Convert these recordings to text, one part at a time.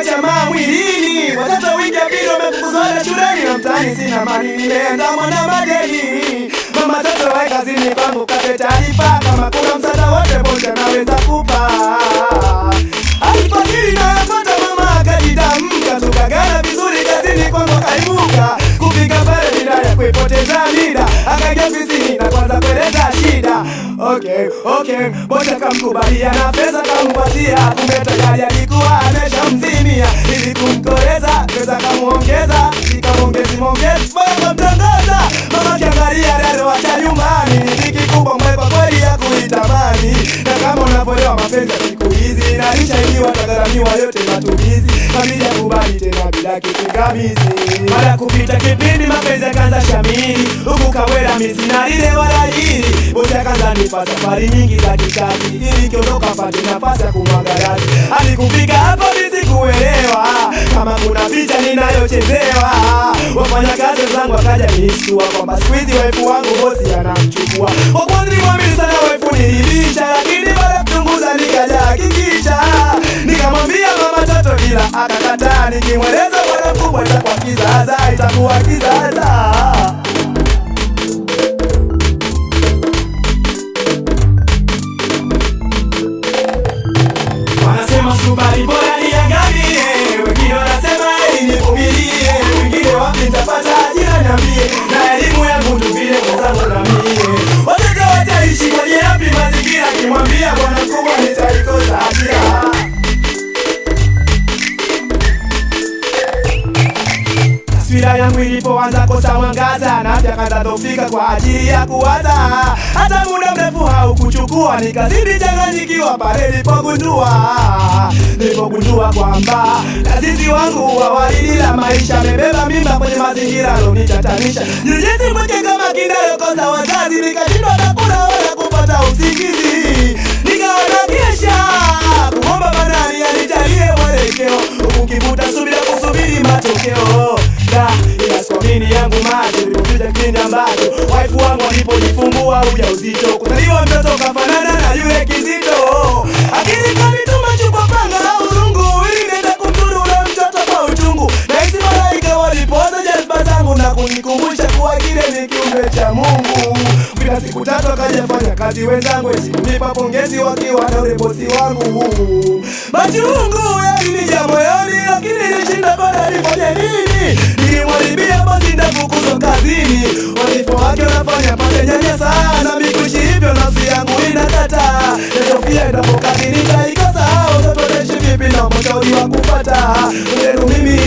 chachamaa mwilini. Watoto wiki ya pili wamefukuzwa shuleni, na mtaani sina mali, nimeenda mwana madeni. Mama toto wae kazini kwangu kape taarifa, kama kuna msaada wote bonja naweza kupa. Alifajiri na yapata mama akajidamka, tukagana vizuri kazini kwangu akaibuka. Kufika pale bila ya kuipoteza mida, akaingia ofisini na kwanza kueleza shida. Okay, bosi akamkubalia na pesa kampatia, kumbe tayari alikuwa ameshamzimia. Ili kumkoreza pesa kamuongeza, ikamongezi mpaka mtangaza. Mama kiangalia dada wacha nyumbani, dhiki kubwa mwepa kweli ya kuitamani. Na kama unavyoelewa mapenzi ya siku hizi, inalishailiwa tagaramia yote matumizi, kabidi ya kubali tena bila kipingamizi. Baada kupita kipindi mapenzi yakaanza shamiri, huku kawela misina lile wala hili. Bosi akaanza nipa safari nyingi za kikazi, ili kiondoka pate nafasi ya kumwaga razi. Hadi kufika hapo mimi sikuelewa kama kuna picha ninayochezewa. Wafanya kazi wenzangu wakaja nishtua kwamba siku hizi waifu wangu bosi anamchukua. Kwa kuwa nilimwamini sana waifu nilibisha, lakini baada kuchunguza nikaja hakikisha. Nikamwambia mama toto bila akakataa, nikimweleza bwana mkubwa itakuwa kizaza, itakuwa kizaza. Wanasema subari bora niangamie, wengine wanasema ili nivumilie, wengine wapi nitapata ajira niambie, na elimu yangu ndio vile mwenzangu na mie. Watoto wataishi kwenye yapi mazingira, kimwambia bwana mkubwa nitaikosa ajira. Taswira yangu ilipoanza kosa mwangaza, na afya kaanza dhofika kwa ajili ya kuwaza. Hata muda mrefu haukuchukua, nikazidi changanyikiwa pale nilipogundua kwamba kazizi wangu wa waridi la maisha amebeba mimba kwenye mazingira alonitatanisha. Nilijisi mweke kama kindayokosa wazazi, nikashindwa na kula wala kupata usingizi. Nikaona kesha kuomba manani anijalie mwelekeo, huku kivuta subira kusubiri matokeo. Ila sikuamini yangu macho ilipofika kipindi ambacho waifu wangu alipojifungua ujauzito. Kuzaliwa mtoto kafanana na yule Kizito, akili kanituma chupa panga na urungu, ili nenda kumdhuru ule mtoto kwa uchungu. Nahisi malaika walipoza jazba zangu na kunikumbusha kuwa kile ni kiumbe cha Mungu. Bila siku tatu akaja fanya kazi wenzangu, kunipa pongezi wakiwa na ule bosi wangu. Machungu yalinijaa moyoni, lakini nilishinda bado nifanye nini? Nilimwharibia bosi ndafukuzwa kazini, wadhifa wake unafanya pate nyanya sana. Mikuishi hivyo nafsi yangu inakataa, natofia endapo kazi nitaikosa. Utototaishi vipi na mshauri wa kupata mwenzenu mimi.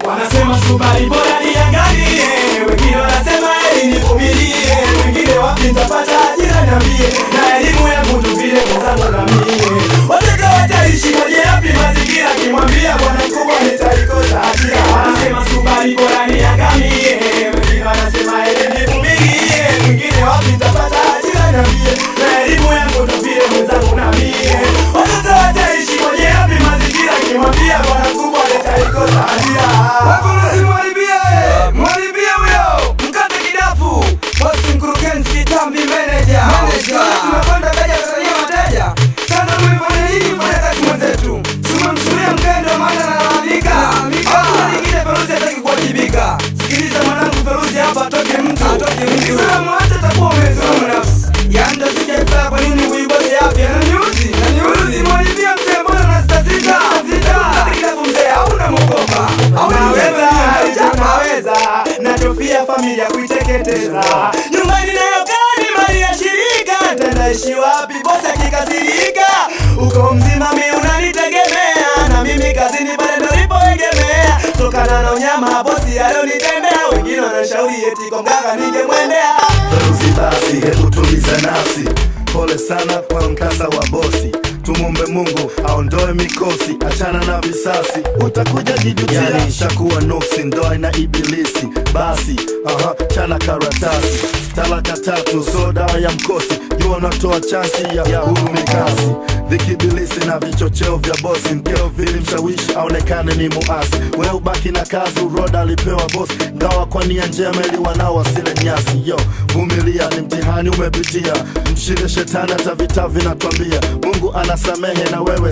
Wanasema subari bora niangalie, wengine wanasema ili nivumilie, wengine wapi nitapata ajira niambie, na elimu yangu ndio vile mwenzangu na mie. Watoto wataishi kwenye yapi mazingira, kimwambia bwana mkubwa nitaikosa ajira. Wanasema subari bora niangalie, wengine wanasema ili nivumilie, wengine wapi nitapata ajira niambie, na elimu yangu ndio vile mwenzangu na mie. Watoto wataishi kwenye yapi mazingira, kimwambia bwana mkubwa nitaikosa ajira. Mwaribia huyo mkate kidafu, bosi mkurugenzi tambi manager. Tumekwenda kaja kusaidia wateja, sana umefanya nini kufanya kazi mwenzetu? Tumemshuria mkendo maana analalamika, hakuna lingine Feruzi hataki kuwajibika. Sikiliza mwanangu Feruzi, hapa atoke mtu, ukisema mwache takuwa umezulumu nafsi. Yanda sijafaa kwa nini kuibosi afya na nyuzi. Mwaribia mzee mbona na sita mkate kidafu mzee hauna mokopa. Naweza natofia familia kuiteketeza, nyumbani nayokaa ni mali ya shirika. Nitaishi wapi bosi akikasirika? Uko mzima mimi unanitegemea, na mimi kazini pale ndo nilipoegemea. Tokana na unyama bosi alionitendea, wengine wanashauri eti kwa mganga ningemwendea. Feruzi basi hebu tuliza nafsi, pole sana kwa mkasa wa bosi. Tumombe Mungu aondoe mikosi, achana na visasi, utakuja jijutia. Yani shakuwa nuksi, ndoa na ibilisi. Basi chana karatasi, talaka 3 so dawa ya mkosi. Jua unatoa chansi ya huru mikasi, vikibilisi na vichocheo vya bosi. Mkeo vilimshawishi aonekane ni muasi, we ubaki na kazi, uroda alipewa bosi. Ngawa kwa nia njema ili wanao wasile nyasi. Yo, vumilia, ni mtihani umepitia, mshinde shetani hata vita vinatwambia. Mungu anasamehe na wewe